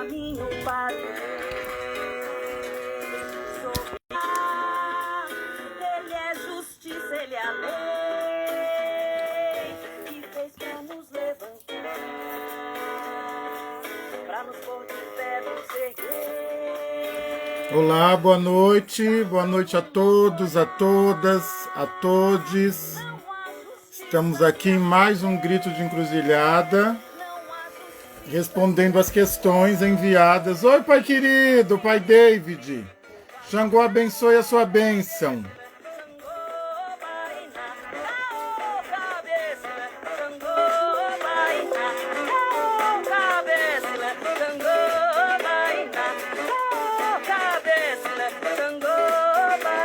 caminho para o Ele é justiça, Ele é a lei que fez pra nos levantar, pra nos pôr de pé, nos erguer. Olá, boa noite a todos, a todas, a todes. Estamos aqui em mais um Grito de Encruzilhada, respondendo as questões enviadas. Oi, pai querido, pai David. Xangô abençoe a sua bênção.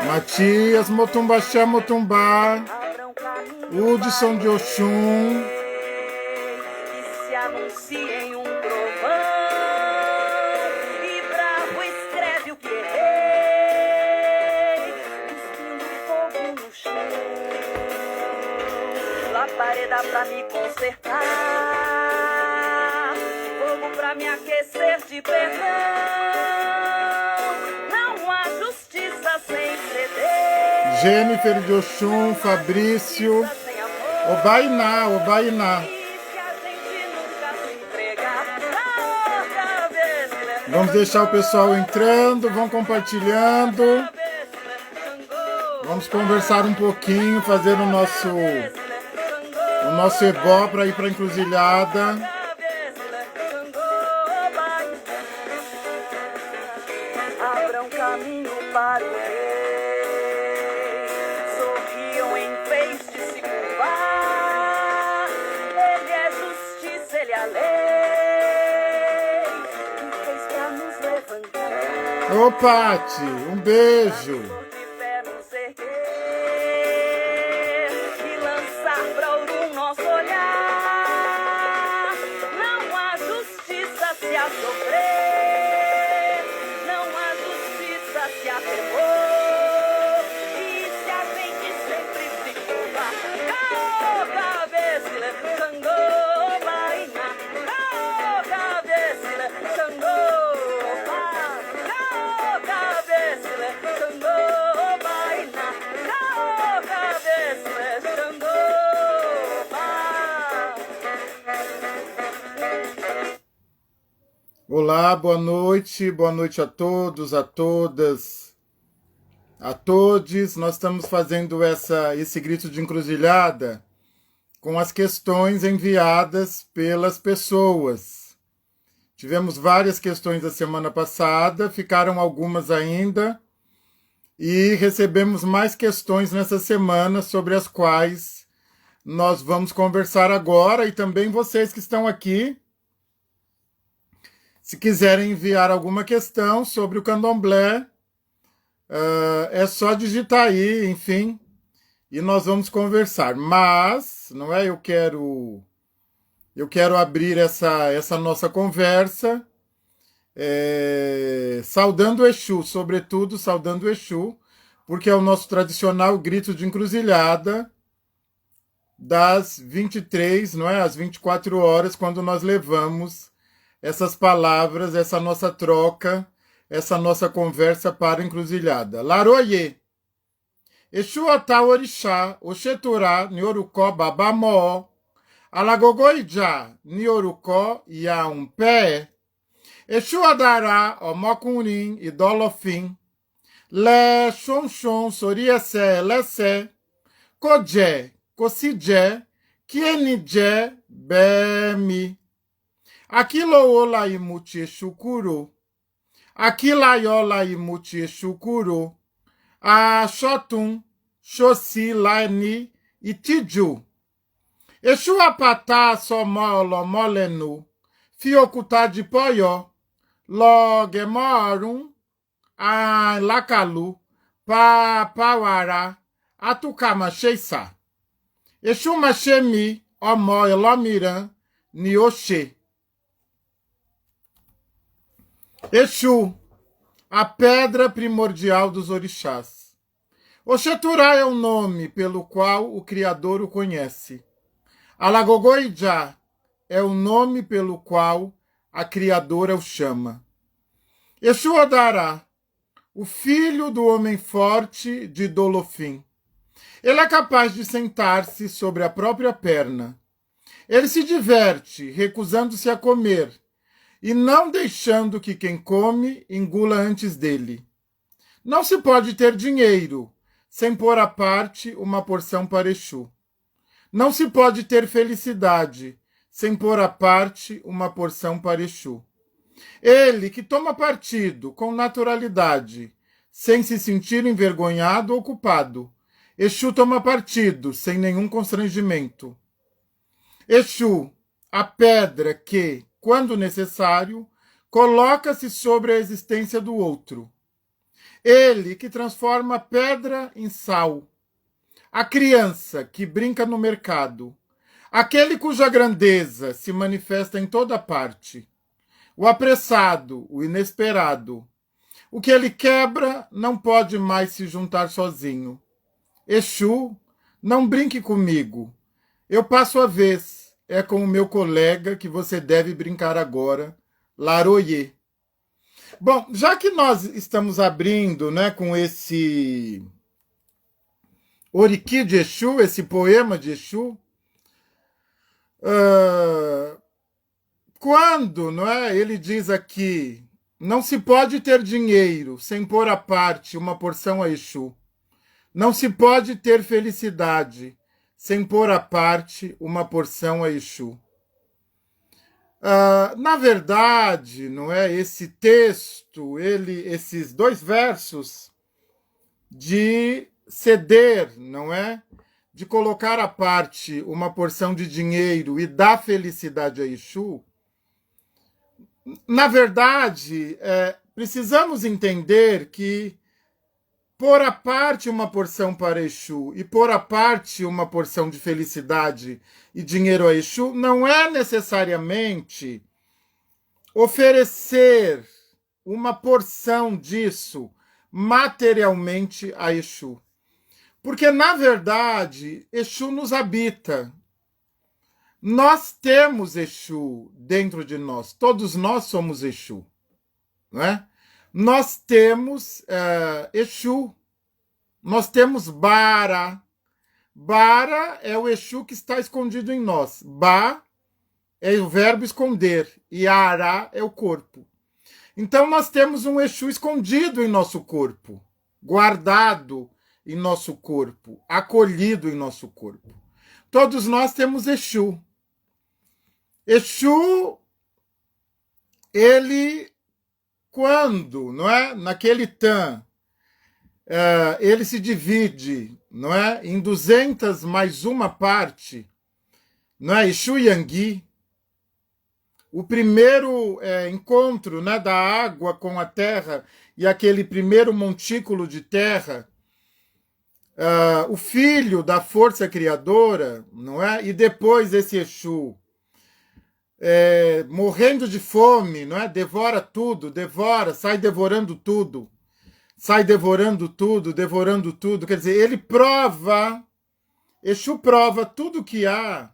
Matias Motumbaxá Motumbá, Hudson de Oxum, Que se anuncia em um trovão e bravo escreve o que errei, cuspindo fogo no chão, labareda pra me consertar, fogo pra me aquecer de perdão. Não há justiça sem ceder, Jennifer de Oxum, Fabrício, sem amor. Obainá, Obainá. E se a gente nunca se entregar na cabeça, Vamos deixar o pessoal entrando, vão compartilhando. Vamos conversar um pouquinho, fazer o nosso ebó para ir para a encruzilhada. Abra um caminho para o rei, sorriam em vez de se curvar. Ele é justiça, Ele é a lei que fez pra nos levantar. Ô, Pati, um beijo. De pé nos erguer e lançar pra o nosso olhar. Não há justiça se há sofrer, não há justiça se há temor. E se a gente sempre se curvar, caô, cabeça, Xangô, Bainá, caô, cabeça, Xangô, caô, cabeça, Xangô, Bainá, caô, cabeça, Xangô, Olá, boa noite a todos, a todas, a todes. Nós estamos fazendo esse grito de encruzilhada com as questões enviadas pelas pessoas. Tivemos várias questões da semana passada, ficaram algumas ainda, e recebemos mais questões nessa semana sobre as quais nós vamos conversar agora, e também vocês que estão aqui, se quiserem enviar alguma questão sobre o candomblé, é só digitar aí, enfim, e nós vamos conversar. Mas, não é? Eu quero abrir essa nossa conversa saudando o Exu, sobretudo saudando o Exu, porque é o nosso tradicional grito de encruzilhada das 23, não é? Às 24 horas, quando nós levamos essas palavras, essa nossa troca, essa nossa conversa para a encruzilhada. Laroye, Exu ata orixá, Oxeturá, Niorukó, Babamó, Alagogoijá, Niorukó, Yaunpé, Exu adará, Omocurim, Idolofim, Lé, Xonxon, Soriessé, Lessé, Codjé, Cocidjé, Kienidjé, Bemi, Aquilola imuti Exukuro, Aquilaiola imuti Exukuro, A Xotum, Xosi, Laini, Itiju, Exu apatá somolo molenu, Fiocuta de Poió, Logemorum, A Lacalu, Papawara, Atucama Sheissa, Exu Machemi, Omo Elomiran, Nioxê. Exu, a pedra primordial dos orixás. Oxeturá é o nome pelo qual o Criador o conhece. Alagogoijá é o nome pelo qual a Criadora o chama. Exu Odará, o filho do homem forte de Dolofim. Ele é capaz de sentar-se sobre a própria perna. Ele se diverte, recusando-se a comer, e não deixando que quem come engula antes dele. Não se pode ter dinheiro sem pôr à parte uma porção para Exu. Não se pode ter felicidade sem pôr à parte uma porção para Exu. Ele que toma partido com naturalidade, sem se sentir envergonhado ou culpado. Exu toma partido sem nenhum constrangimento. Exu, a pedra que, quando necessário, coloca-se sobre a existência do outro. Ele que transforma a pedra em sal. A criança que brinca no mercado. Aquele cuja grandeza se manifesta em toda parte. O apressado, o inesperado. O que ele quebra não pode mais se juntar sozinho. Exu, não brinque comigo. Eu passo a vez. É com o meu colega que você deve brincar agora. Laroye. Bom, já que nós estamos abrindo, né, com esse Oriki de Exu, esse poema de Exu, quando, não é, ele diz aqui, não se pode ter dinheiro sem pôr à parte uma porção a Exu. Não se pode ter felicidade sem pôr à parte uma porção a Exu. Na verdade, não é, esse texto, esses 2 versos de ceder, não é, de colocar à parte uma porção de dinheiro e dar felicidade a Exu, na verdade, precisamos entender que pôr à parte uma porção para Exu e pôr à parte uma porção de felicidade e dinheiro a Exu não é necessariamente oferecer uma porção disso materialmente a Exu. Porque, na verdade, Exu nos habita. Nós temos Exu dentro de nós. Todos nós somos Exu. Não é? Nós temos Exu. Nós temos Bara. Bara é o Exu que está escondido em nós. Ba é o verbo esconder. E Ara é o corpo. Então nós temos um Exu escondido em nosso corpo. Guardado em nosso corpo. Acolhido em nosso corpo. Todos nós temos Exu. Exu, ele, quando, não é, naquele tan, ele se divide, não é, em 200 mais uma parte, não é, Exu Yangui, o primeiro encontro, né, da água com a terra e aquele primeiro montículo de terra, o filho da força criadora, não é, e depois esse Exu, morrendo de fome, não é? Devora tudo, sai devorando tudo, devorando tudo. Quer dizer, ele prova, Exu prova tudo que há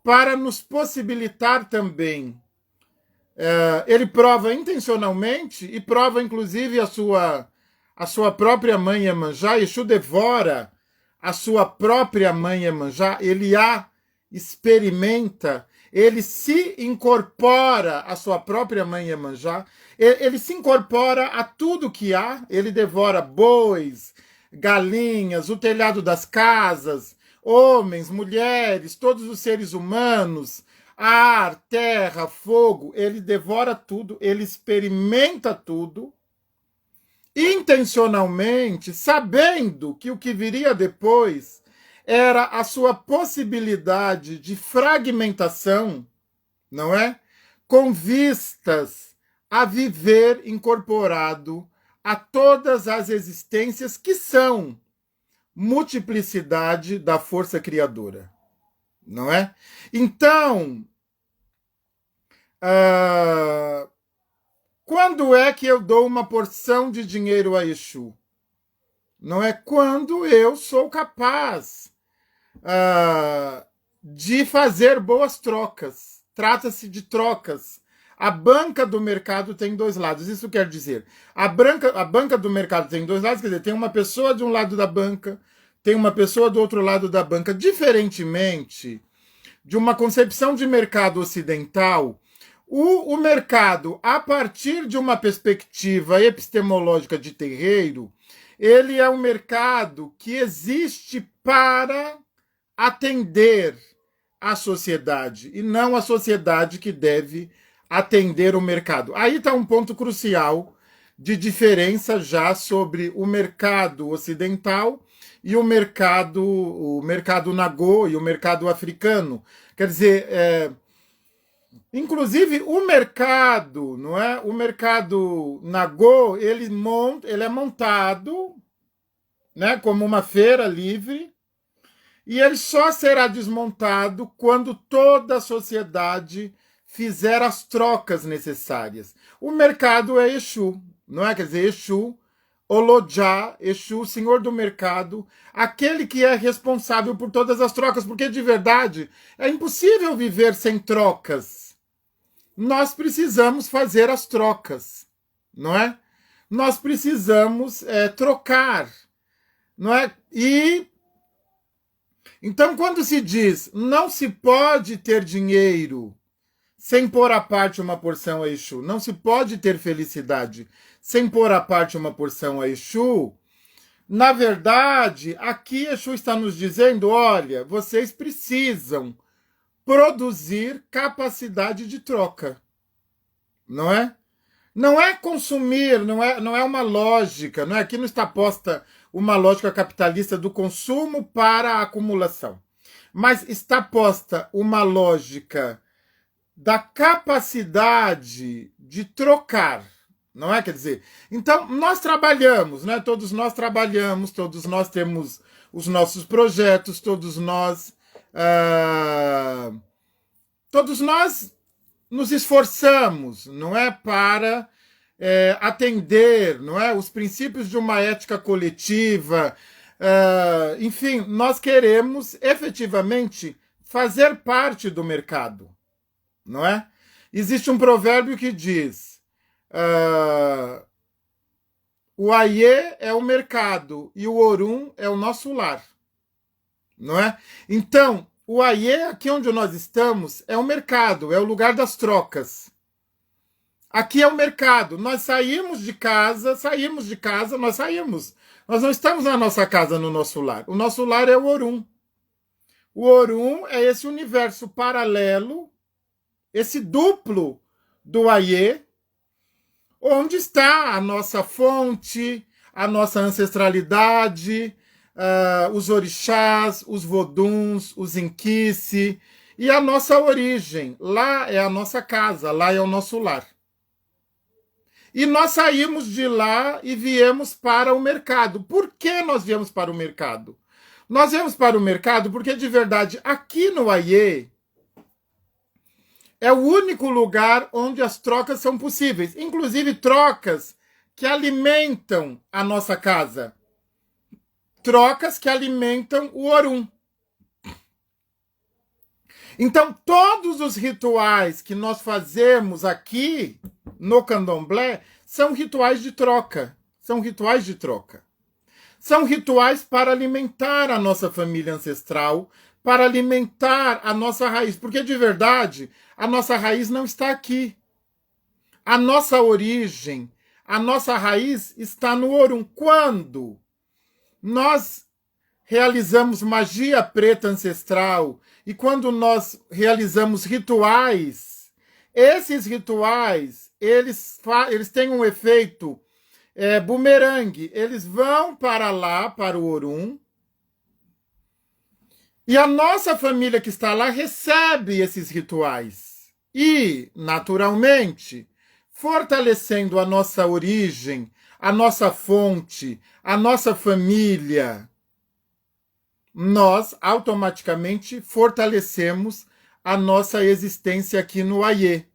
para nos possibilitar também. Ele prova intencionalmente e prova inclusive a sua própria mãe Iemanjá. Exu devora a sua própria mãe Iemanjá, ele a experimenta. Ele se incorpora à sua própria mãe Iemanjá, ele se incorpora a tudo que há, ele devora bois, galinhas, o telhado das casas, homens, mulheres, todos os seres humanos, ar, terra, fogo, ele devora tudo, ele experimenta tudo, intencionalmente, sabendo que o que viria depois era a sua possibilidade de fragmentação, não é? Com vistas a viver incorporado a todas as existências que são multiplicidade da força criadora, não é? Então, quando é que eu dou uma porção de dinheiro a Exu? Não é quando eu sou capaz de fazer boas trocas. Trata-se de trocas A banca do mercado tem dois lados. Isso quer dizer, a banca do mercado tem dois lados, quer dizer, tem uma pessoa de um lado da banca, tem uma pessoa do outro lado da banca. Diferentemente de uma concepção de mercado ocidental, o mercado, a partir de uma perspectiva epistemológica de terreiro, ele é um mercado que existe para atender a sociedade, e não a sociedade que deve atender o mercado. Aí está um ponto crucial de diferença já sobre o mercado ocidental e o mercado nagô e o mercado africano. Quer dizer, inclusive o mercado, não é? O mercado nagô, ele é montado, né, como uma feira livre, e ele só será desmontado quando toda a sociedade fizer as trocas necessárias. O mercado é Exu, não é? Quer dizer, Exu, Olodjá, Exu, senhor do mercado, aquele que é responsável por todas as trocas, porque de verdade é impossível viver sem trocas. Nós precisamos fazer as trocas, não é? Nós precisamos trocar, não é? E então, quando se diz não se pode ter dinheiro sem pôr à parte uma porção a Exu, não se pode ter felicidade sem pôr à parte uma porção a Exu, na verdade, aqui Exu está nos dizendo, olha, vocês precisam produzir capacidade de troca, não é? Não é consumir, não é uma lógica, não é? Aqui não está posta uma lógica capitalista do consumo para a acumulação, mas está posta uma lógica da capacidade de trocar, não é? Quer dizer, então nós trabalhamos, né? Todos nós trabalhamos, todos nós temos os nossos projetos, todos nós nos esforçamos, não é, para atender, não é, os princípios de uma ética coletiva. Enfim, nós queremos efetivamente fazer parte do mercado, não é? Existe um provérbio que diz: o Aie é o mercado e o Orum é o nosso lar, não é? Então, o Aie, aqui onde nós estamos, é o mercado, é o lugar das trocas. Aqui é o mercado. Nós saímos de casa, nós saímos. Nós não estamos na nossa casa, no nosso lar. O nosso lar é o Orum. O Orum é esse universo paralelo, esse duplo do Aie, onde está a nossa fonte, a nossa ancestralidade, os orixás, os voduns, os inquice e a nossa origem. Lá é a nossa casa, lá é o nosso lar. E nós saímos de lá e viemos para o mercado. Por que nós viemos para o mercado? Nós viemos para o mercado porque, de verdade, aqui no Aie é o único lugar onde as trocas são possíveis. Inclusive trocas que alimentam a nossa casa. Trocas que alimentam o Orum. Então, todos os rituais que nós fazemos aqui no candomblé são rituais de troca. São rituais de troca. São rituais para alimentar a nossa família ancestral, para alimentar a nossa raiz. Porque, de verdade, a nossa raiz não está aqui. A nossa origem, a nossa raiz está no Orum. Quando nós realizamos magia preta ancestral e quando nós realizamos rituais, esses rituais, eles têm um efeito bumerangue. Eles vão para lá, para o Orum, e a nossa família que está lá recebe esses rituais. E, naturalmente, fortalecendo a nossa origem, a nossa fonte, a nossa família, nós automaticamente fortalecemos a nossa existência aqui no Aie.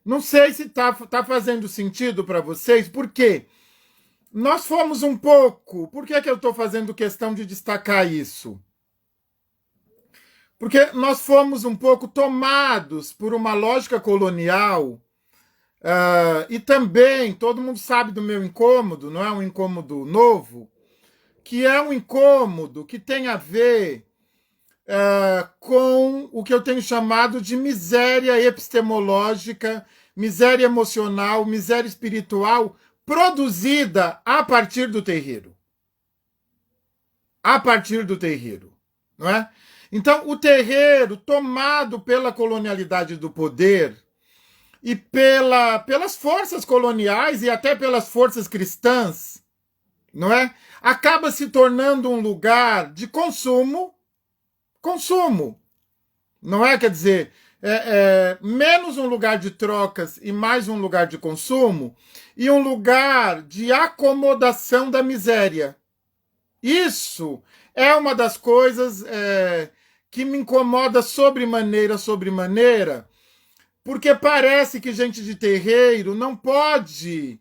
Não sei se tá fazendo sentido para vocês, porque nós fomos um pouco... Por que eu estou fazendo questão de destacar isso? Porque nós fomos um pouco tomados por uma lógica colonial, e também, todo mundo sabe do meu incômodo, não é um incômodo novo, que é um incômodo que tem a ver com o que eu tenho chamado de miséria epistemológica, miséria emocional, miséria espiritual, produzida a partir do terreiro. A partir do terreiro, não é? Então, o terreiro, tomado pela colonialidade do poder e pelas forças coloniais e até pelas forças cristãs, não é? Acaba se tornando um lugar de consumo, não é? Quer dizer, menos um lugar de trocas e mais um lugar de consumo, e um lugar de acomodação da miséria. Isso é uma das coisas que me incomoda sobremaneira, porque parece que gente de terreiro não pode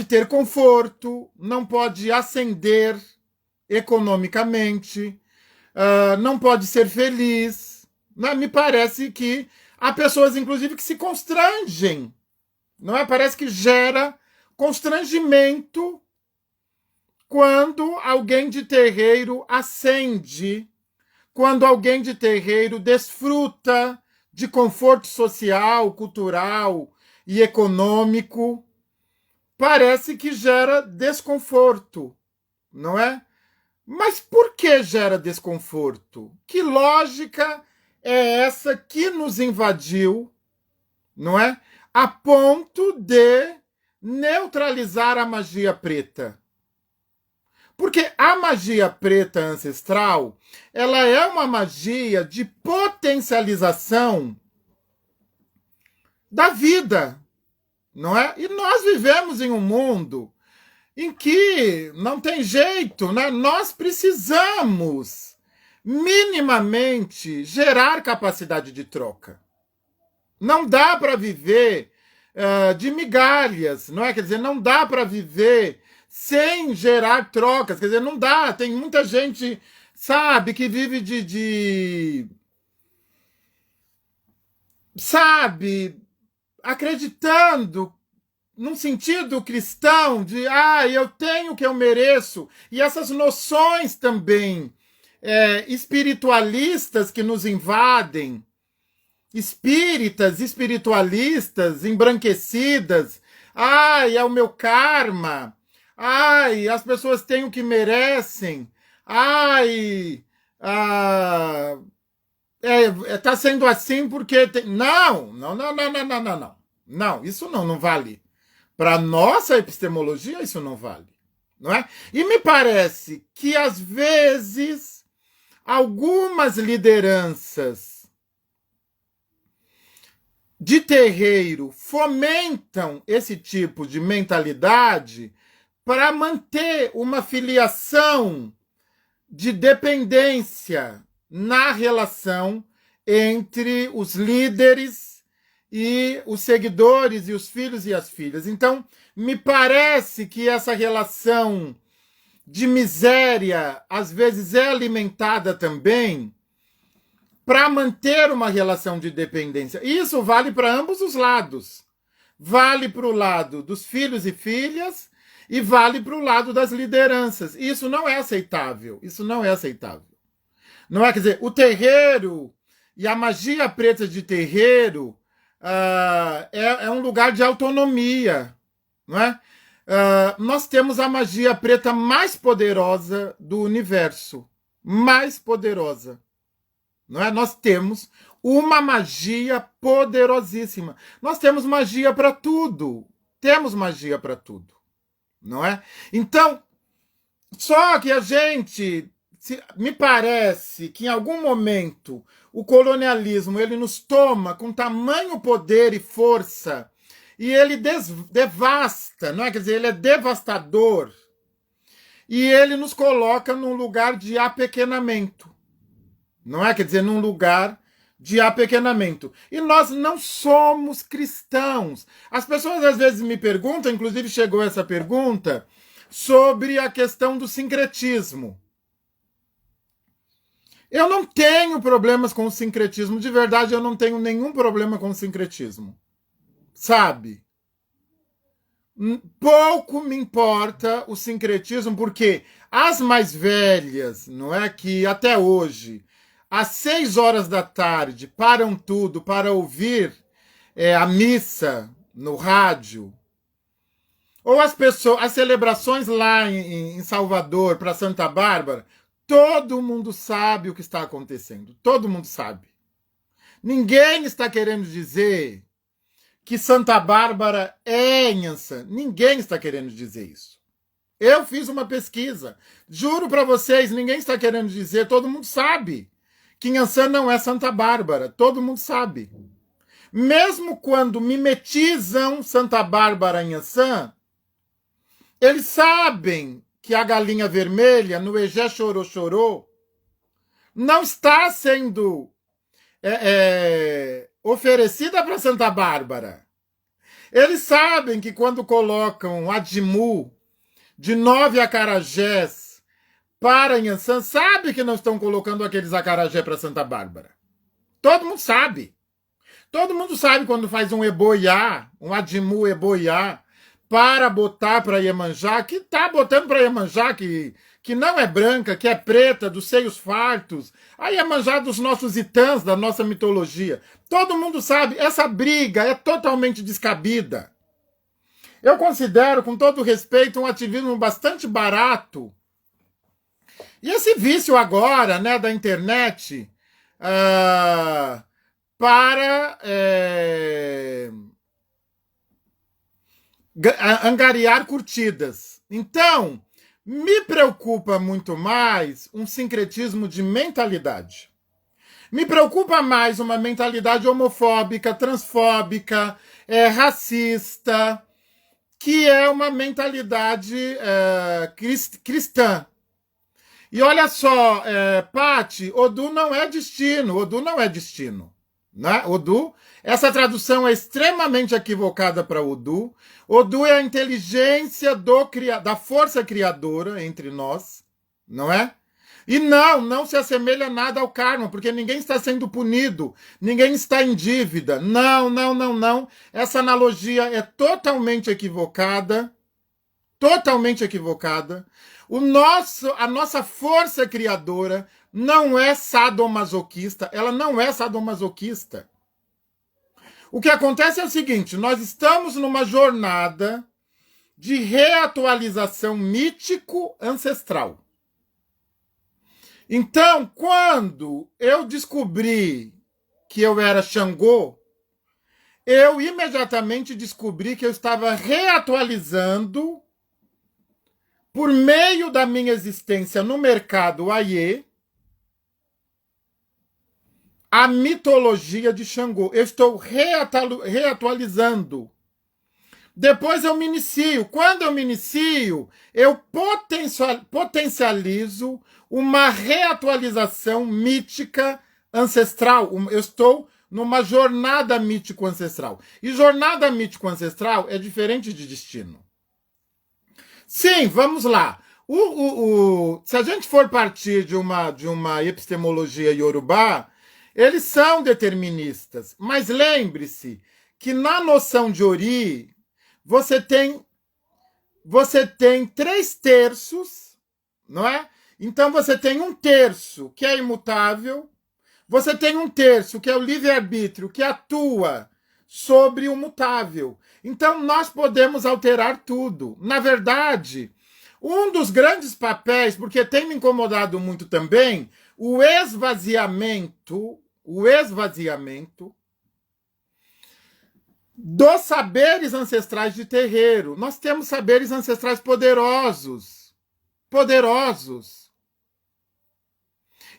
ter conforto, não pode ascender economicamente, não pode ser feliz. Né? Me parece que há pessoas, inclusive, que se constrangem. Não é? Parece que gera constrangimento quando alguém de terreiro ascende, quando alguém de terreiro desfruta de conforto social, cultural e econômico, parece que gera desconforto, não é? Mas por que gera desconforto? Que lógica é essa que nos invadiu, não é? A ponto de neutralizar a magia preta. Porque a magia preta ancestral, ela é uma magia de potencialização da vida, não é? E nós vivemos em um mundo em que não tem jeito, né? Nós precisamos minimamente gerar capacidade de troca. Não dá para viver de migalhas, não é? Quer dizer, não dá para viver sem gerar trocas, quer dizer, não dá. Tem muita gente, sabe, que vive sabe, acreditando num sentido cristão de eu tenho o que eu mereço, e essas noções também espiritualistas que nos invadem, espíritas, espiritualistas, embranquecidas, é o meu karma, as pessoas têm o que merecem, tá sendo assim porque tem... Não, isso não vale. Para nossa epistemologia, isso não vale, não é? E me parece que, às vezes, algumas lideranças de terreiro fomentam esse tipo de mentalidade para manter uma filiação de dependência na relação entre os líderes e os seguidores e os filhos e as filhas. Então, me parece que essa relação de miséria, às vezes, é alimentada também para manter uma relação de dependência. Isso vale para ambos os lados. Vale para o lado dos filhos e filhas e vale para o lado das lideranças. Isso não é aceitável. Isso não é aceitável. Não é, quer dizer, o terreiro e a magia preta de terreiro é um lugar de autonomia, não é? Nós temos a magia preta mais poderosa do universo, mais poderosa, não é? Nós temos uma magia poderosíssima. Nós temos magia para tudo, não é? Então, só que me parece que em algum momento o colonialismo ele nos toma com tamanho poder e força e ele devasta, não é? Quer dizer, ele é devastador e ele nos coloca num lugar de apequenamento, não é? Quer dizer, num lugar de apequenamento. E nós não somos cristãos. As pessoas às vezes me perguntam, inclusive chegou essa pergunta, sobre a questão do sincretismo. Eu não tenho problemas com o sincretismo, de verdade, eu não tenho nenhum problema com o sincretismo. Sabe? Pouco me importa o sincretismo, porque as mais velhas, não é que até hoje, às 6 horas da tarde, param tudo para ouvir a missa no rádio, ou as celebrações lá em Salvador para Santa Bárbara, todo mundo sabe o que está acontecendo. Todo mundo sabe. Ninguém está querendo dizer que Santa Bárbara é Inhansã. Ninguém está querendo dizer isso. Eu fiz uma pesquisa. Juro para vocês, ninguém está querendo dizer. Todo mundo sabe que Inhansã não é Santa Bárbara. Todo mundo sabe. Mesmo quando mimetizam Santa Bárbara em Inhansã, eles sabem que a galinha vermelha, no Egé Chorô Chorô, não está sendo oferecida para Santa Bárbara. Eles sabem que quando colocam Adimu de 9 acarajés para Inhansã, sabe que não estão colocando aqueles acarajé para Santa Bárbara. Todo mundo sabe. Todo mundo sabe quando faz um eboiá, um Adimu eboiá, para botar para Iemanjá, que está botando para Iemanjá, que não é branca, que é preta, dos seios fartos, a Iemanjá dos nossos itãs, da nossa mitologia. Todo mundo sabe, essa briga é totalmente descabida. Eu considero, com todo respeito, um ativismo bastante barato. E esse vício agora, né, da internet, para angariar curtidas. Então, me preocupa muito mais um sincretismo de mentalidade. Me preocupa mais uma mentalidade homofóbica, transfóbica, racista, que é uma mentalidade cristã. E olha só, Pati, Odu não é destino, Odu não é destino. Né? Odu, essa tradução é extremamente equivocada para Odu. Odu é a inteligência da força criadora entre nós, não é? E não se assemelha nada ao karma, porque ninguém está sendo punido, ninguém está em dívida. Não. Essa analogia é totalmente equivocada, totalmente equivocada. A nossa força criadora não é sadomasoquista, ela não é sadomasoquista. O que acontece é o seguinte, nós estamos numa jornada de reatualização mítico-ancestral. Então, quando eu descobri que eu era Xangô, eu imediatamente descobri que eu estava reatualizando, por meio da minha existência no mercado Aie, a mitologia de Xangô. Eu estou reatualizando. Depois eu me inicio. Quando eu me inicio, eu potencializo uma reatualização mítica ancestral. Eu estou numa jornada mítico-ancestral. E jornada mítico-ancestral é diferente de destino. Sim, vamos lá. Se a gente for partir de uma epistemologia iorubá, eles são deterministas. Mas lembre-se que na noção de Ori, você tem 3/3, não é? Então você tem 1/3 que é imutável, você tem 1/3 que é o livre-arbítrio, que atua sobre o mutável. Então nós podemos alterar tudo. Na verdade, um dos grandes papéis, porque tem me incomodado muito também, o esvaziamento dos saberes ancestrais de terreiro. Nós temos saberes ancestrais poderosos.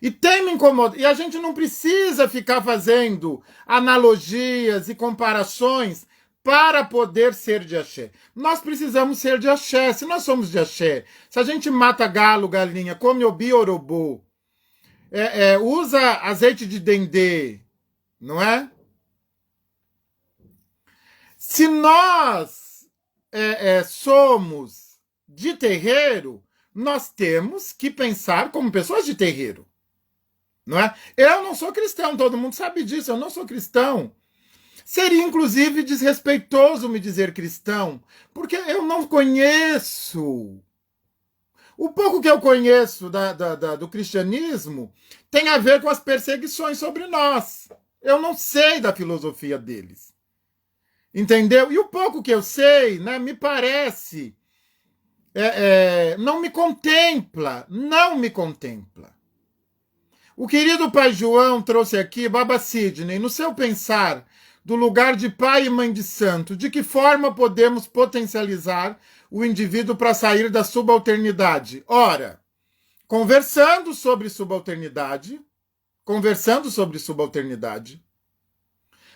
E tem me incomodado. E a gente não precisa ficar fazendo analogias e comparações para poder ser de axé. Nós precisamos ser de axé. Se nós somos de axé, se a gente mata galo, galinha, come obi, orobô, usa azeite de dendê, não é? Se nós somos de terreiro, nós temos que pensar como pessoas de terreiro. não é? Eu não sou cristão, todo mundo sabe disso, eu não sou cristão. Seria, inclusive, desrespeitoso me dizer cristão, porque eu não conheço. O pouco que eu conheço do cristianismo tem a ver com as perseguições sobre nós. Eu não sei da filosofia deles. Entendeu? E o pouco que eu sei, né, me parece, não me contempla, não me contempla. O querido pai João trouxe aqui, Baba Sidney, no seu pensar do lugar de pai e mãe de santo, de que forma podemos potencializar o indivíduo para sair da subalternidade? Ora, conversando sobre subalternidade,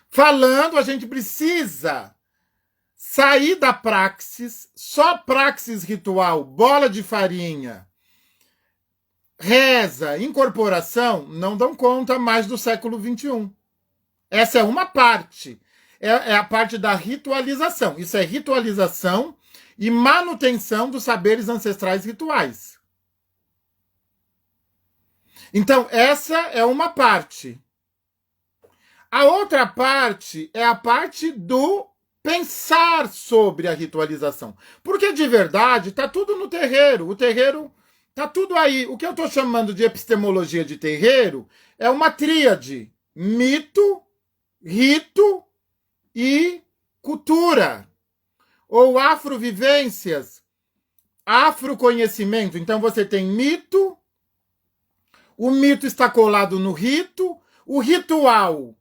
falando, a gente precisa sair da praxis, só praxis ritual, bola de farinha, reza, incorporação, não dão conta mais do século XXI. Essa é uma parte. É a parte da ritualização. Isso é ritualização e manutenção dos saberes ancestrais rituais. Então, essa é uma parte. A outra parte é a parte do pensar sobre a ritualização. Porque, de verdade, está tudo no terreiro. O terreiro está tudo aí. O que eu estou chamando de epistemologia de terreiro é uma tríade. Mito, rito e cultura. Ou afrovivências, afroconhecimento. Então, você tem mito, o mito está colado no rito, o ritual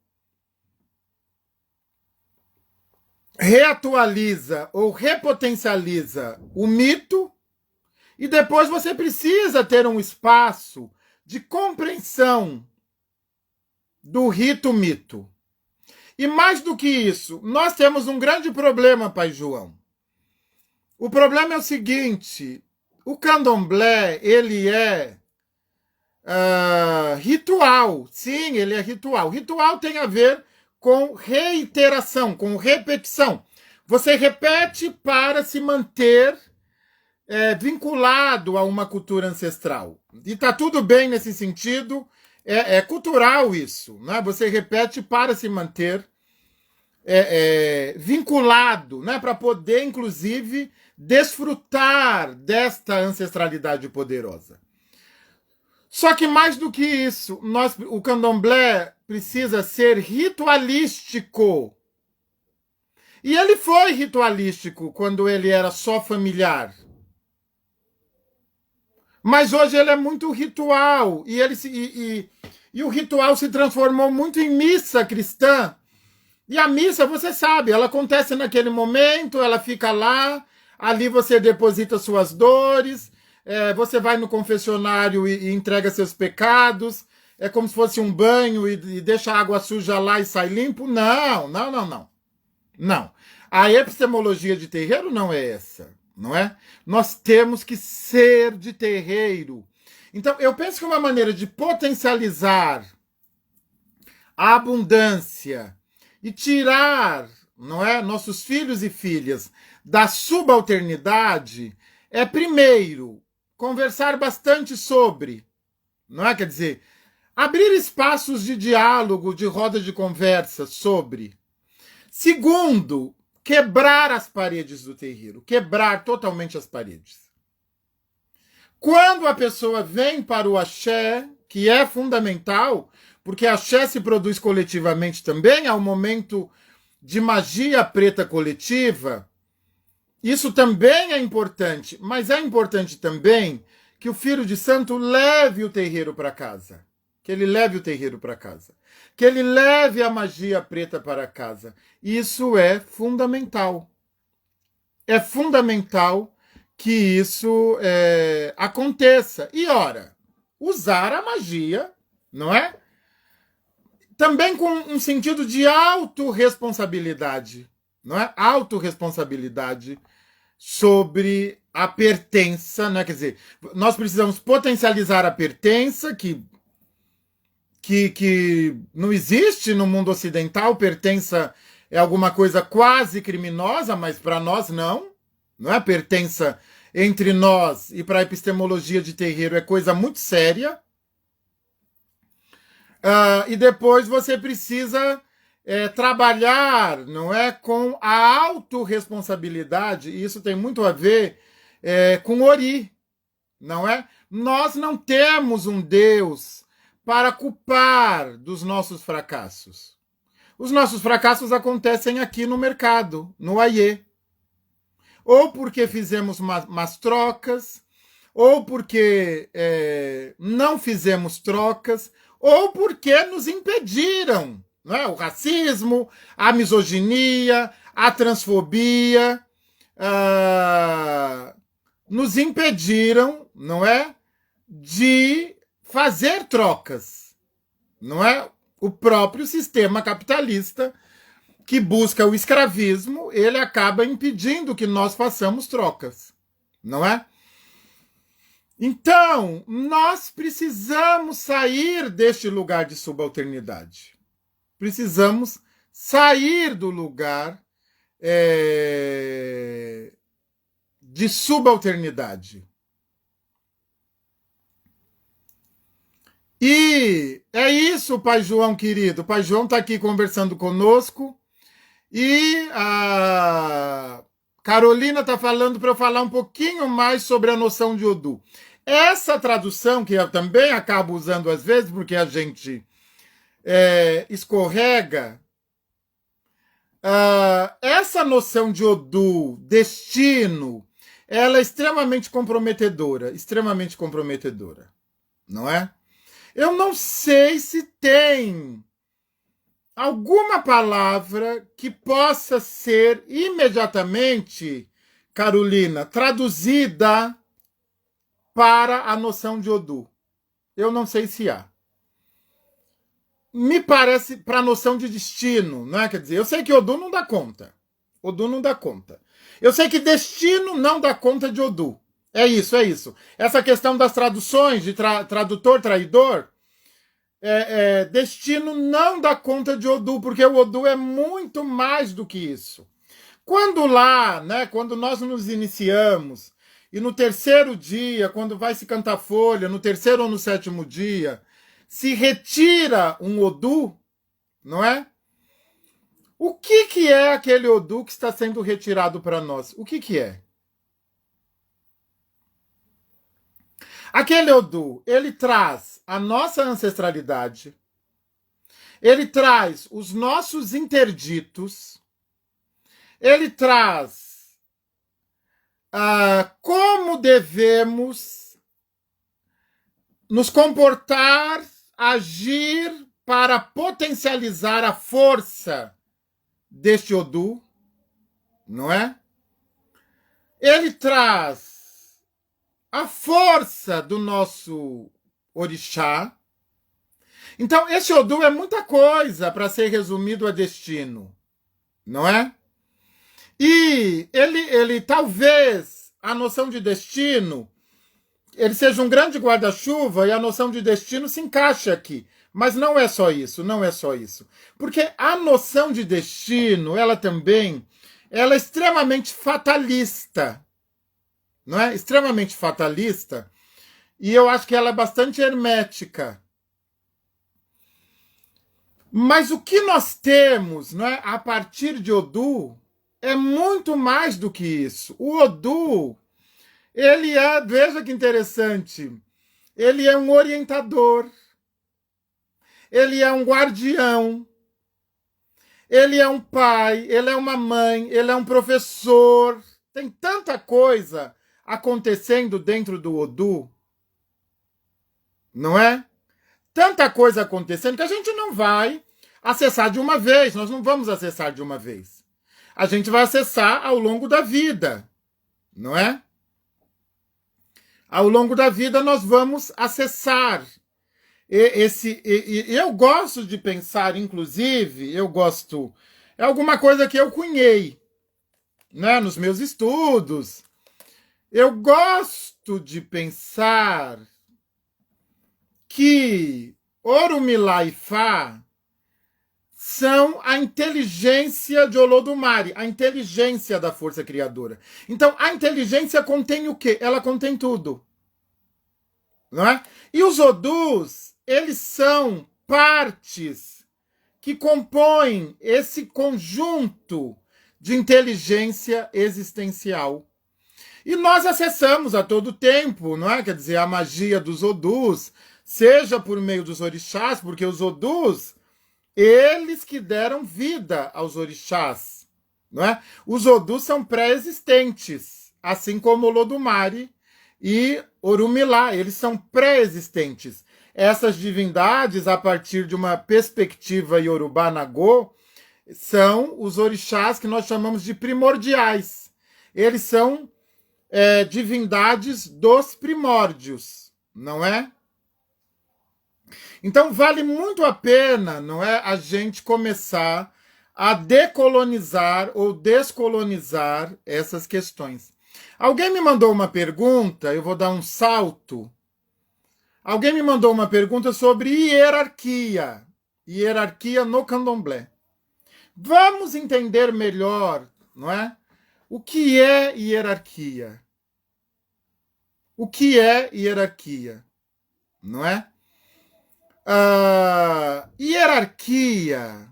reatualiza ou repotencializa o mito, e depois você precisa ter um espaço de compreensão do rito-mito. E mais do que isso, nós temos um grande problema, pai João. O problema é o seguinte, o candomblé, ele é ritual. Sim, ele é ritual. Ritual tem a ver com reiteração, com repetição. Você repete para se manter vinculado a uma cultura ancestral. E está tudo bem nesse sentido, é cultural isso, né? Você repete para se manter vinculado, né? Para poder, inclusive, desfrutar desta ancestralidade poderosa. Só que mais do que isso, o candomblé precisa ser ritualístico. E ele foi ritualístico quando ele era só familiar. Mas hoje ele é muito ritual. E o ritual se transformou muito em missa cristã. E a missa, você sabe, ela acontece naquele momento, ela fica lá, ali você deposita suas dores, você vai no confessionário e entrega seus pecados, é como se fosse um banho e deixa a água suja lá e sai limpo. Não. Não. A epistemologia de terreiro não é essa, não é? Nós temos que ser de terreiro. Então, eu penso que uma maneira de potencializar a abundância e tirar, não é, nossos filhos e filhas da subalternidade é, primeiro, conversar bastante sobre, não é? Quer dizer, abrir espaços de diálogo, de roda de conversa sobre. Segundo, quebrar as paredes do terreiro, quebrar totalmente as paredes. Quando a pessoa vem para o axé, que é fundamental, porque axé se produz coletivamente também, é um momento de magia preta coletiva, isso também é importante, mas é importante também que o filho de santo leve o terreiro para casa. Que ele leve o terreiro para casa. Que ele leve a magia preta para casa. Isso é fundamental. É fundamental que isso aconteça. E, ora, usar a magia, não é? Também com um sentido de autorresponsabilidade, não é? Autorresponsabilidade sobre a pertença, né? Quer dizer, nós precisamos potencializar a pertença, que não existe no mundo ocidental. Pertença é alguma coisa quase criminosa, mas para nós não é? Pertença entre nós e para a epistemologia de terreiro é coisa muito séria. E depois você precisa trabalhar, não é, com a autorresponsabilidade, e isso tem muito a ver com Ori, não é? Nós não temos um Deus para culpar dos nossos fracassos. Os nossos fracassos acontecem aqui no mercado, no Aie. Ou porque fizemos umas trocas, ou porque não fizemos trocas, ou porque nos impediram. Não é? O racismo, a misoginia, a transfobia nos impediram, não é, de fazer trocas, não é? O próprio sistema capitalista que busca o escravismo, ele acaba impedindo que nós façamos trocas, não é? Então, nós precisamos sair deste lugar de subalternidade. Precisamos sair do lugar de subalternidade. E é isso, Pai João querido. O Pai João está aqui conversando conosco. E a Carolina está falando para eu falar um pouquinho mais sobre a noção de Odu. Essa tradução, que eu também acabo usando às vezes, porque a gente escorrega, essa noção de Odu, destino, ela é extremamente comprometedora, não é? Eu não sei se tem alguma palavra que possa ser imediatamente, Carolina, traduzida para a noção de Odu. Eu não sei se há. Me parece para a noção de destino, não é? Quer dizer, eu sei que Odu não dá conta. Odu não dá conta. Eu sei que destino não dá conta de Odu. É isso, é isso. Essa questão das traduções, de tradutor, traidor, destino não dá conta de Odu, porque o Odu é muito mais do que isso. Quando lá, né, quando nós nos iniciamos, e no terceiro dia, quando vai se cantar folha, no terceiro ou no sétimo dia, se retira um Odu, não é? O que é aquele Odu que está sendo retirado para nós? O que é? Aquele Odu, ele traz a nossa ancestralidade, ele traz os nossos interditos, ele traz como devemos nos comportar, agir para potencializar a força deste Odu, não é? Ele traz a força do nosso orixá. Então, esse Odu é muita coisa para ser resumido a destino, não é? E ele talvez, a noção de destino, ele seja um grande guarda-chuva e a noção de destino se encaixa aqui. Mas não é só isso, não é só isso. Porque a noção de destino, ela é extremamente fatalista, não é? Extremamente fatalista, e eu acho que ela é bastante hermética. Mas o que nós temos, não é, a partir de Odu é muito mais do que isso. O Odu, ele veja que interessante, ele é um orientador, ele é um guardião, ele é um pai, ele é uma mãe, ele é um professor. Tem tanta coisa acontecendo dentro do Odu, não é? Tanta coisa acontecendo que a gente não vai acessar de uma vez, nós não vamos acessar de uma vez. A gente vai acessar ao longo da vida, não é? Ao longo da vida nós vamos acessar eu gosto de pensar, inclusive, é alguma coisa que eu cunhei, né, nos meus estudos. Eu gosto de pensar que Orumilá e Fá são a inteligência de Olodumare, a inteligência da força criadora. Então, a inteligência contém o quê? Ela contém tudo, não é? E os Odus, eles são partes que compõem esse conjunto de inteligência existencial. E nós acessamos a todo tempo, não é? Quer dizer, a magia dos Odus, seja por meio dos orixás, porque os Odus, eles que deram vida aos orixás, não é? Os Odus são pré-existentes, assim como Olodumare e Orumilá, eles são pré-existentes. Essas divindades, a partir de uma perspectiva Yorubá Nagô, são os orixás que nós chamamos de primordiais. Eles são divindades dos primórdios, não é? Então vale muito a pena, não é, a gente começar a decolonizar ou descolonizar essas questões. Alguém me mandou uma pergunta, eu vou dar um salto. Alguém me mandou uma pergunta sobre hierarquia, hierarquia no candomblé. Vamos entender melhor, não é? O que é hierarquia? O que é hierarquia? Não é? Hierarquia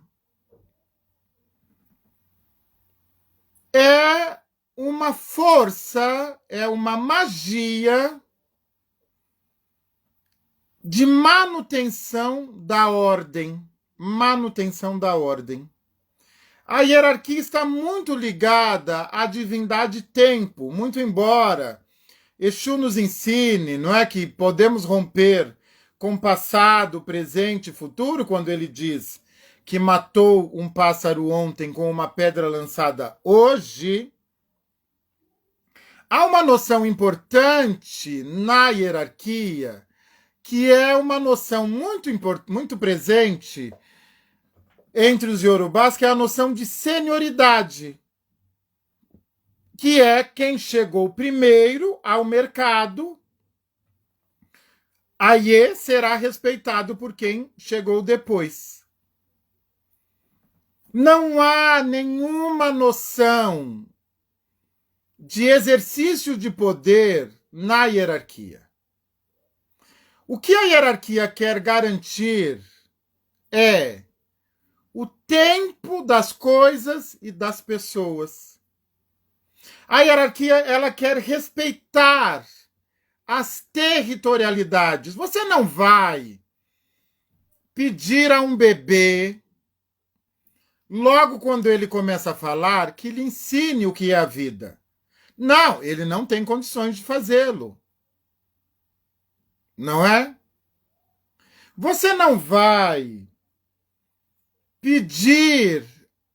é uma força, é uma magia de manutenção da ordem. Manutenção da ordem. A hierarquia está muito ligada à divindade tempo, muito embora Exu nos ensine, não é, que podemos romper com passado, presente e futuro, quando ele diz que matou um pássaro ontem com uma pedra lançada hoje. Há uma noção importante na hierarquia, que é uma noção muito presente entre os iorubás, que é a noção de senioridade, que é quem chegou primeiro ao mercado, aí será respeitado por quem chegou depois. Não há nenhuma noção de exercício de poder na hierarquia. O que a hierarquia quer garantir é o tempo das coisas e das pessoas. A hierarquia, ela quer respeitar as territorialidades. Você não vai pedir a um bebê, logo quando ele começa a falar, que lhe ensine o que é a vida. Não, ele não tem condições de fazê-lo. Não é? Você não vai pedir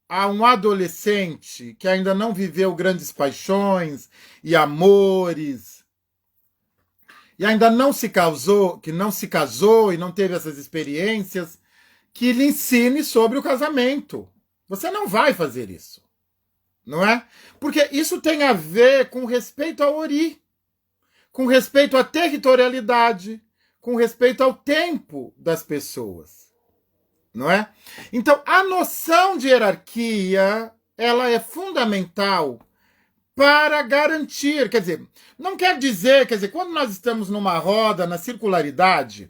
a um adolescente que ainda não viveu grandes paixões e amores, e ainda não se casou, que não se casou e não teve essas experiências, que lhe ensine sobre o casamento. Você não vai fazer isso, não é? Porque isso tem a ver com respeito ao ori, com respeito à territorialidade, com respeito ao tempo das pessoas, não é? Então, a noção de hierarquia, ela é fundamental para garantir, quer dizer, não quer dizer, quando nós estamos numa roda, na circularidade,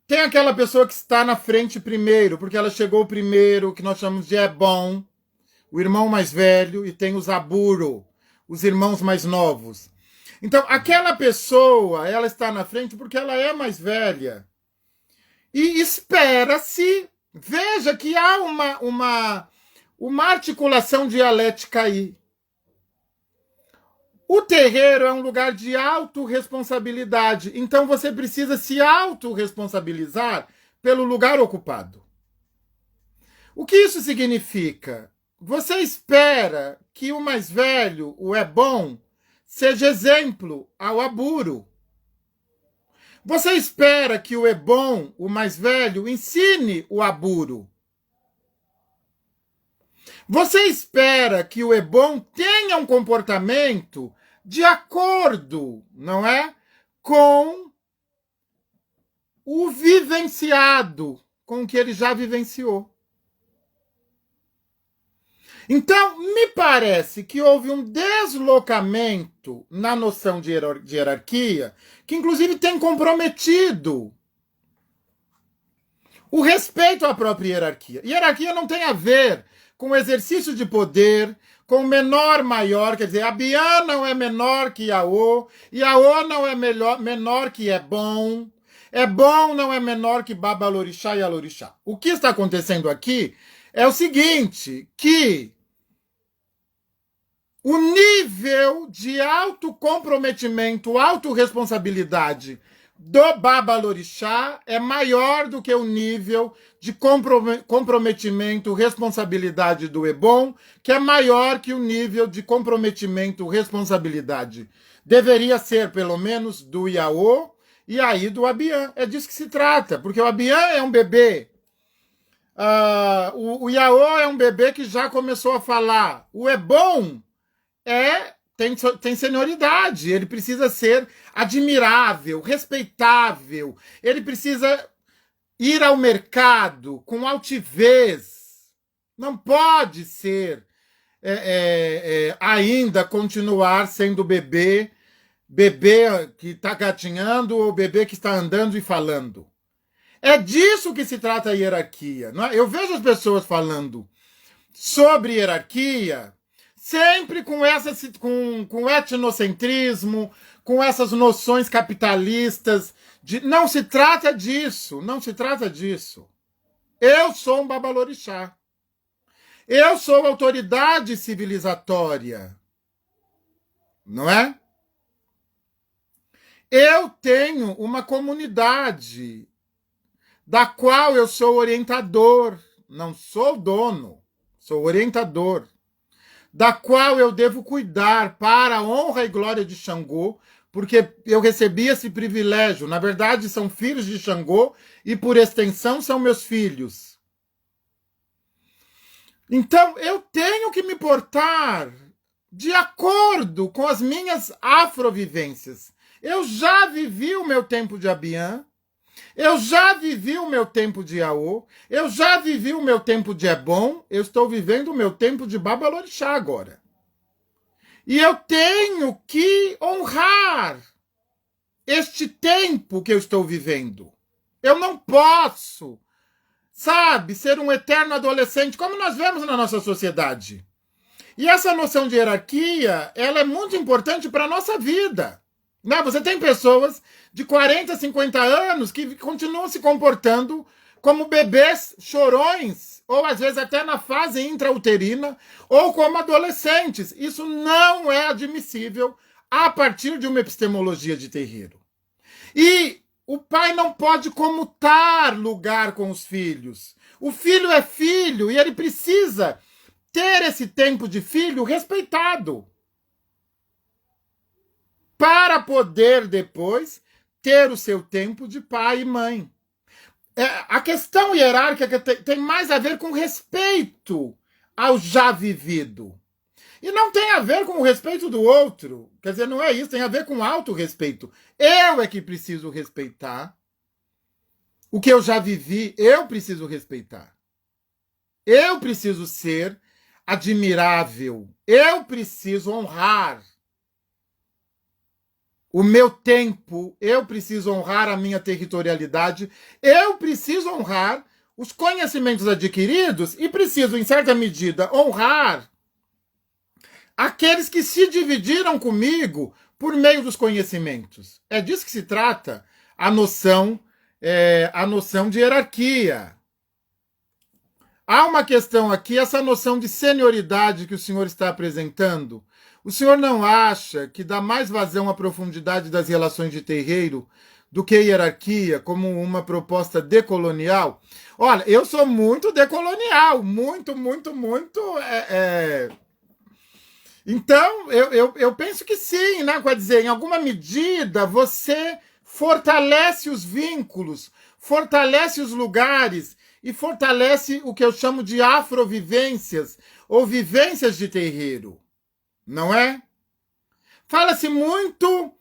tem aquela pessoa que está na frente primeiro, porque ela chegou primeiro, que nós chamamos de Ebon, o irmão mais velho, e tem os Aburo, os irmãos mais novos. Então, aquela pessoa, ela está na frente porque ela é mais velha. E espera-se, veja que há uma articulação dialética aí. O terreiro é um lugar de autorresponsabilidade, então você precisa se autorresponsabilizar pelo lugar ocupado. O que isso significa? Você espera que o mais velho, o Ebon, seja exemplo ao Aburo. Você espera que o Ebon, o mais velho, ensine o Aburo. Você espera que o Ebon tenha um comportamento de acordo, não é, com o vivenciado, com o que ele já vivenciou. Então, me parece que houve um deslocamento na noção de hierarquia, que inclusive tem comprometido O respeito à própria hierarquia. Hierarquia não tem a ver com o exercício de poder, com menor, maior, quer dizer, a Bian não é menor que Yaô não é menor que Ebom não é menor que Babalorixá e Alorixá. O que está acontecendo aqui é o seguinte, que o nível de autocomprometimento, autorresponsabilidade do Babalorixá é maior do que o nível de comprometimento, responsabilidade do Ebom, que é maior que o nível de comprometimento, responsabilidade. Deveria ser, pelo menos, do Yaô e aí do Abian. É disso que se trata, porque o Abian é um bebê. O Yaô é um bebê que já começou a falar. O Ebom tem senioridade, ele precisa ser admirável, respeitável, ele precisa ir ao mercado com altivez, não pode ser ainda continuar sendo bebê que está gatinhando ou bebê que está andando e falando. É disso que se trata a hierarquia. Não é? Eu vejo as pessoas falando sobre hierarquia sempre com etnocentrismo, com essas noções capitalistas. Não se trata disso, não se trata disso. Eu sou um Babalorixá. Eu sou autoridade civilizatória. Não é? Eu tenho uma comunidade da qual eu sou orientador. Não sou dono, sou orientador. Da qual eu devo cuidar para a honra e glória de Xangô, porque eu recebi esse privilégio. Na verdade, são filhos de Xangô e, por extensão, são meus filhos. Então, eu tenho que me portar de acordo com as minhas afrovivências. Eu já vivi o meu tempo de Abian, eu já vivi o meu tempo de Yaô, eu já vivi o meu tempo de Ebom, eu estou vivendo o meu tempo de Babalorixá agora. E eu tenho que honrar este tempo que eu estou vivendo. Eu não posso, sabe, ser um eterno adolescente, como nós vemos na nossa sociedade. E essa noção de hierarquia, ela é muito importante para a nossa vida. Não, você tem pessoas de 40, 50 anos que continuam se comportando como bebês chorões, ou às vezes até na fase intrauterina, ou como adolescentes. Isso não é admissível a partir de uma epistemologia de terreiro. E o pai não pode comutar lugar com os filhos. O filho é filho e ele precisa ter esse tempo de filho respeitado, para poder depois ter o seu tempo de pai e mãe. A questão hierárquica tem mais a ver com respeito ao já vivido. E não tem a ver com o respeito do outro. Quer dizer, não é isso, tem a ver com autorrespeito. Eu é que preciso respeitar o que eu já vivi, eu preciso respeitar. Eu preciso ser admirável. Eu preciso honrar o meu tempo, eu preciso honrar a minha territorialidade, eu preciso honrar os conhecimentos adquiridos e preciso, em certa medida, honrar aqueles que se dividiram comigo por meio dos conhecimentos. É disso que se trata a noção de hierarquia. Há uma questão aqui, essa noção de senioridade que o senhor está apresentando. O senhor não acha que dá mais vazão à profundidade das relações de terreiro do que hierarquia, como uma proposta decolonial? Olha, eu sou muito decolonial, muito. Então, eu penso que sim, né? Quer dizer, em alguma medida, você fortalece os vínculos, fortalece os lugares e fortalece o que eu chamo de afrovivências ou vivências de terreiro. Não é? Fala-se muito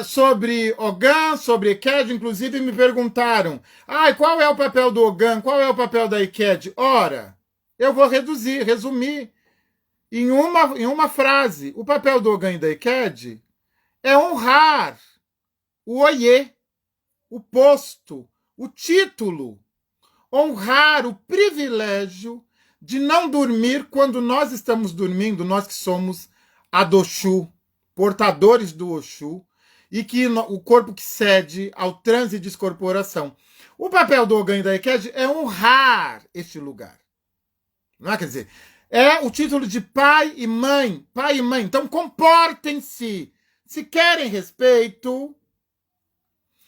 sobre Ogã, sobre Eked, inclusive me perguntaram, qual é o papel do Ogã, qual é o papel da Eked? Ora, eu vou resumir em uma frase. O papel do Ogã e da Eked é honrar o oiê, o posto, o título, honrar o privilégio de não dormir quando nós estamos dormindo, nós que somos Adoxu, portadores do Oxu, e que o corpo que cede ao transe de descorporação. O papel do Ogan e da Eked é honrar este lugar. Não é? Quer dizer, é o título de pai e mãe. Pai e mãe. Então, comportem-se. Se querem respeito,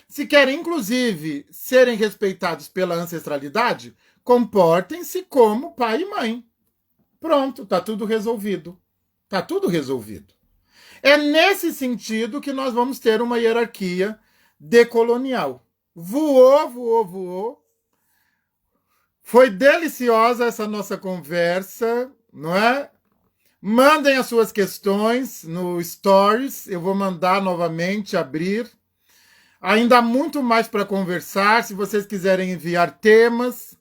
se querem, inclusive, serem respeitados pela ancestralidade, comportem-se como pai e mãe. Pronto, está tudo resolvido. Está tudo resolvido. É nesse sentido que nós vamos ter uma hierarquia decolonial. Voou, voou, voou. Foi deliciosa essa nossa conversa, não é? Mandem as suas questões no Stories, eu vou mandar novamente, abrir. Ainda há muito mais para conversar, se vocês quiserem enviar temas,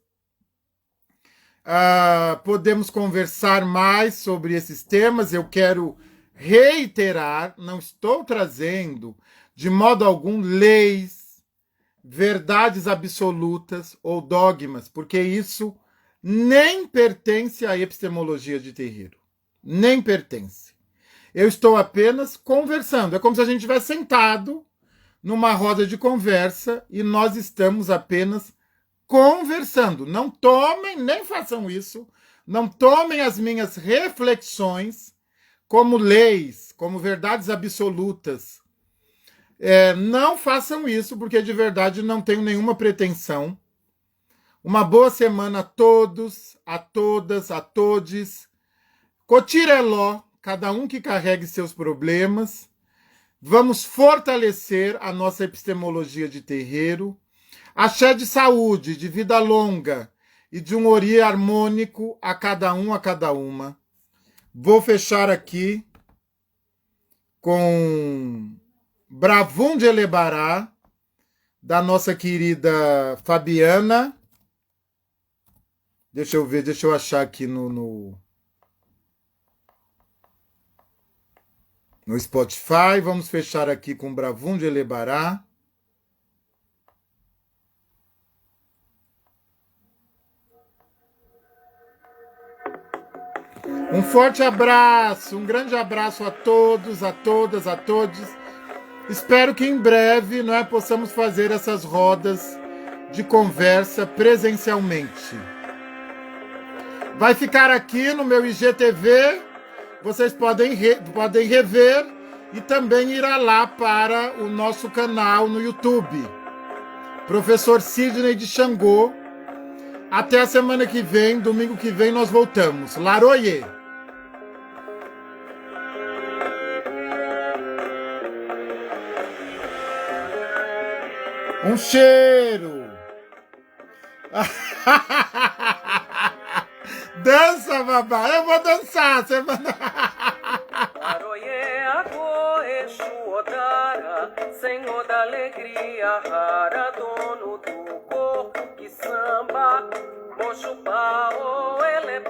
podemos conversar mais sobre esses temas. Eu quero reiterar, não estou trazendo de modo algum leis, verdades absolutas ou dogmas, porque isso nem pertence à epistemologia de terreiro. Nem pertence. Eu estou apenas conversando. É como se a gente estivesse sentado numa roda de conversa e nós estamos apenas conversando. Não tomem, nem façam isso, não tomem as minhas reflexões como leis, como verdades absolutas. Não façam isso, porque de verdade não tenho nenhuma pretensão. Uma boa semana a todos, a todas, a todes. Cotireló, cada um que carregue seus problemas. Vamos fortalecer a nossa epistemologia de terreiro. Axé de saúde, de vida longa e de um ori harmônico a cada um, a cada uma. Vou fechar aqui com Bravum de Elebará, da nossa querida Fabiana. Deixa eu ver, deixa eu achar aqui no Spotify. Vamos fechar aqui com Bravum de Elebará. Um forte abraço, um grande abraço a todos, a todas, a todos. Espero que em breve possamos fazer essas rodas de conversa presencialmente. Vai ficar aqui no meu IGTV, vocês podem rever e também irá lá para o nosso canal no YouTube. Professor Sidney de Xangô. Até a semana que vem, domingo que vem nós voltamos. Laroye! Um cheiro! Dança, babá! Eu vou dançar! Você manda... Senhor da alegria, rara, dono do corpo que samba, mocho pau, ele